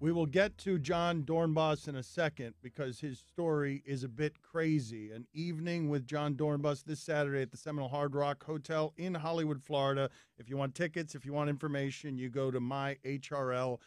We will get to Jon Dorenbos in a second because his story is a bit crazy. An evening with Jon Dorenbos this Saturday at the Seminole Hard Rock Hotel in Hollywood, Florida. If you want tickets, if you want information, you go to myhrl.com.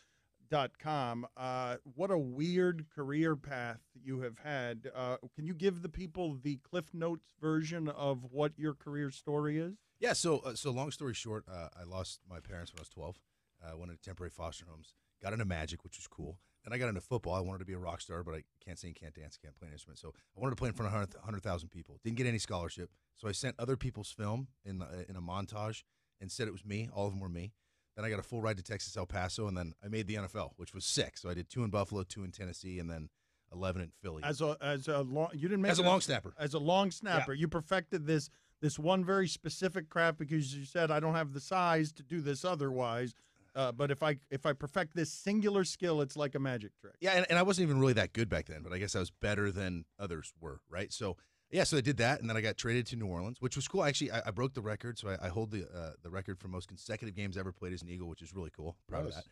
What a weird career path you have had. Can you give the people the Cliff Notes version of what your career story is? Yeah, so long story short, I lost my parents when I was 12. I went into temporary foster homes, got into magic, which was cool. Then I got into football. I wanted to be a rock star, but I can't sing, can't dance, can't play an instrument. So I wanted to play in front of 100,000 people. Didn't get any scholarship, so I sent other people's film in a montage and said it was me. All of them were me. Then I got a full ride to Texas, El Paso, and then I made the NFL, which was 6. So I did 2 in Buffalo, 2 in Tennessee, and then 11 in Philly. As a long snapper. As a long snapper, Yeah. You perfected this one very specific craft because you said I don't have the size to do this otherwise. But if I perfect this singular skill, it's like a magic trick. Yeah, and I wasn't even really that good back then, but I guess I was better than others were, right? So yeah, so I did that, and then I got traded to New Orleans, which was cool. Actually, I broke the record, so I hold the record for most consecutive games ever played as an Eagle, which is really cool. Proud of that.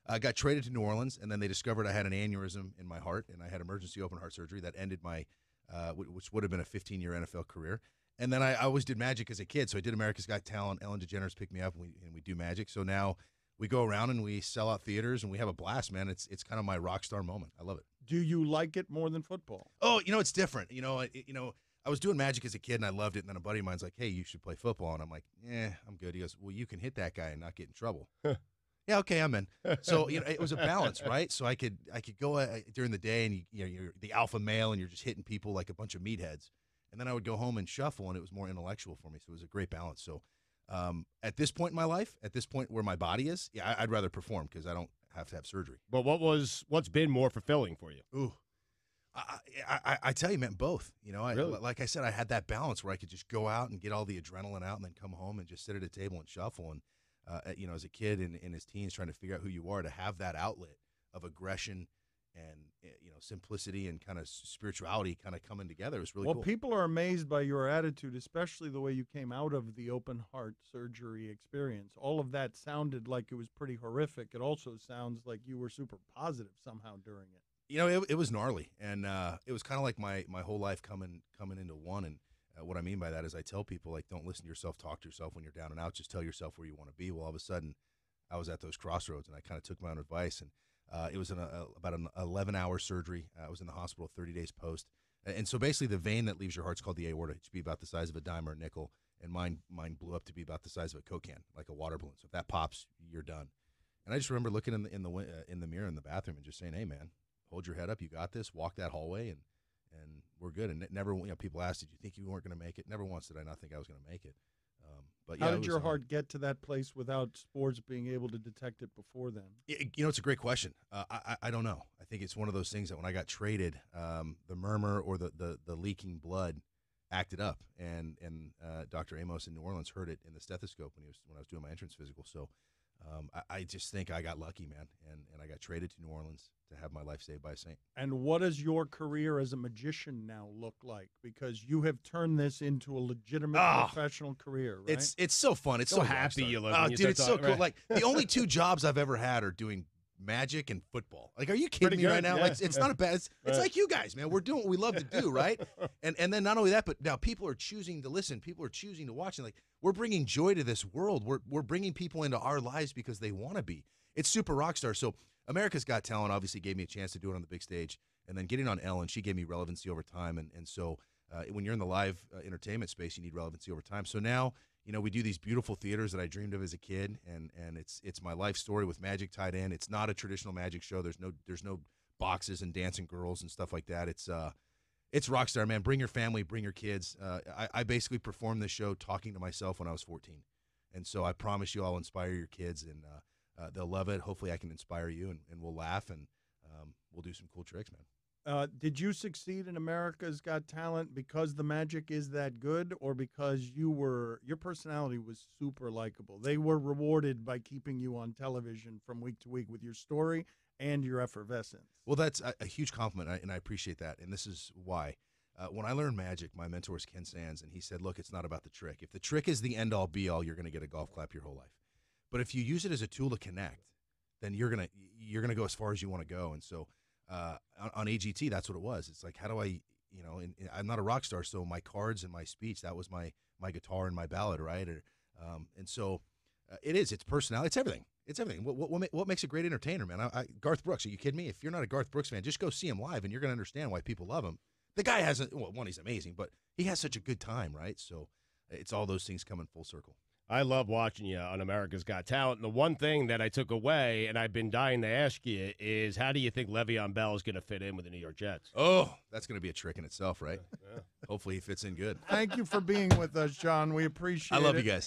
I got traded to New Orleans, and then they discovered I had an aneurysm in my heart, and I had emergency open heart surgery that ended my, which would have been a 15-year NFL career. And then I always did magic as a kid, so I did America's Got Talent. Ellen DeGeneres picked me up, and we do magic. So now we go around and we sell out theaters, and we have a blast, man. It's kind of my rock star moment. I love it. Do you like it more than football? Oh, it's different. I was doing magic as a kid, and I loved it. And then a buddy of mine's like, "Hey, you should play football." And I'm like, I'm good. He goes, "Well, you can hit that guy and not get in trouble." Yeah, okay, I'm in. So it was a balance, right? So I could go during the day, and you're the alpha male, and you're just hitting people like a bunch of meatheads. And then I would go home and shuffle, and it was more intellectual for me. So it was a great balance. So at this point in my life, at this point where my body is, yeah, I'd rather perform because I don't have to have surgery. But what's been more fulfilling for you? Ooh, I tell you, man, both. Really? Like I said, I had that balance where I could just go out and get all the adrenaline out, and then come home and just sit at a table and shuffle. And as a kid in his teens, trying to figure out who you are, to have that outlet of aggression and simplicity and kind of spirituality kind of coming together was really cool. Well, people are amazed by your attitude, especially the way you came out of the open heart surgery experience. All of that sounded like it was pretty horrific. It also sounds like you were super positive somehow during it. It was gnarly, and it was kind of like my whole life coming into one. And what I mean by that is I tell people, like, don't listen to yourself, talk to yourself when you're down and out. Just tell yourself where you want to be. Well, all of a sudden, I was at those crossroads, and I kind of took my own advice. And it was about an 11-hour surgery. I was in the hospital 30 days post. And so basically the vein that leaves your heart is called the aorta. It should be about the size of a dime or a nickel, and mine blew up to be about the size of a Coke can, like a water balloon. So if that pops, you're done. And I just remember looking in the mirror in the bathroom and just saying, "Hey, man, hold your head up. You got this. Walk that hallway, and we're good." And never, people asked, "Did you think you weren't going to make it?" Never once did I not think I was going to make it. But yeah, how did your heart get to that place without sports being able to detect it before then? It's a great question. I don't know. I think it's one of those things that when I got traded, the murmur or the leaking blood acted up, and Dr. Amos in New Orleans heard it in the stethoscope when I was doing my entrance physical. So I just think I got lucky, man, and I got traded to New Orleans to have my life saved by a saint. And what does your career as a magician now look like? Because you have turned this into a legitimate professional career, right? It's so fun. It's so happy you look. Oh, dude, it's so cool. Right. Like the only 2 jobs I've ever had are doing magic and football. Like, are you kidding me right now? Yeah. Like, it's not a bad. It's like you guys, man. We're doing what we love to do, right? And then not only that, but now people are choosing to listen. People are choosing to watch. And like, we're bringing joy to this world. We're bringing people into our lives because they want to be. It's super rock star. So America's Got Talent obviously gave me a chance to do it on the big stage, and then getting on Ellen, she gave me relevancy over time. And so when you're in the live entertainment space, you need relevancy over time. So now, we do these beautiful theaters that I dreamed of as a kid, and it's my life story with magic tied in. It's not a traditional magic show. There's no boxes and dancing girls and stuff like that. It's rock star, man. Bring your family, bring your kids. I basically performed this show talking to myself when I was 14, and so I promise you I'll inspire your kids, and they'll love it. Hopefully I can inspire you, and we'll laugh, and we'll do some cool tricks, man. Did you succeed in America's Got Talent because the magic is that good, or because your personality was super likable? They were rewarded by keeping you on television from week to week with your story and your effervescence. Well, that's a huge compliment, and I appreciate that. And this is why. When I learned magic, my mentor is Ken Sands, and he said, look, it's not about the trick. If the trick is the end-all, be-all, you're going to get a golf clap your whole life. But if you use it as a tool to connect, then you're gonna go as far as you want to go. And so on AGT, that's what it was. It's like, how do I, I'm not a rock star, so my cards and my speech, that was my guitar and my ballad, right? And so it's personality, it's everything. It's everything. What makes a great entertainer, man? Garth Brooks, are you kidding me? If you're not a Garth Brooks fan, just go see him live, and you're gonna understand why people love him. The guy he's amazing, but he has such a good time, right? So it's all those things coming full circle. I love watching you on America's Got Talent. And the one thing that I took away, and I've been dying to ask you, is how do you think Le'Veon Bell is going to fit in with the New York Jets? Oh, that's going to be a trick in itself, right? Yeah. Hopefully he fits in good. Thank you for being with us, Jon. We appreciate it. I love you guys.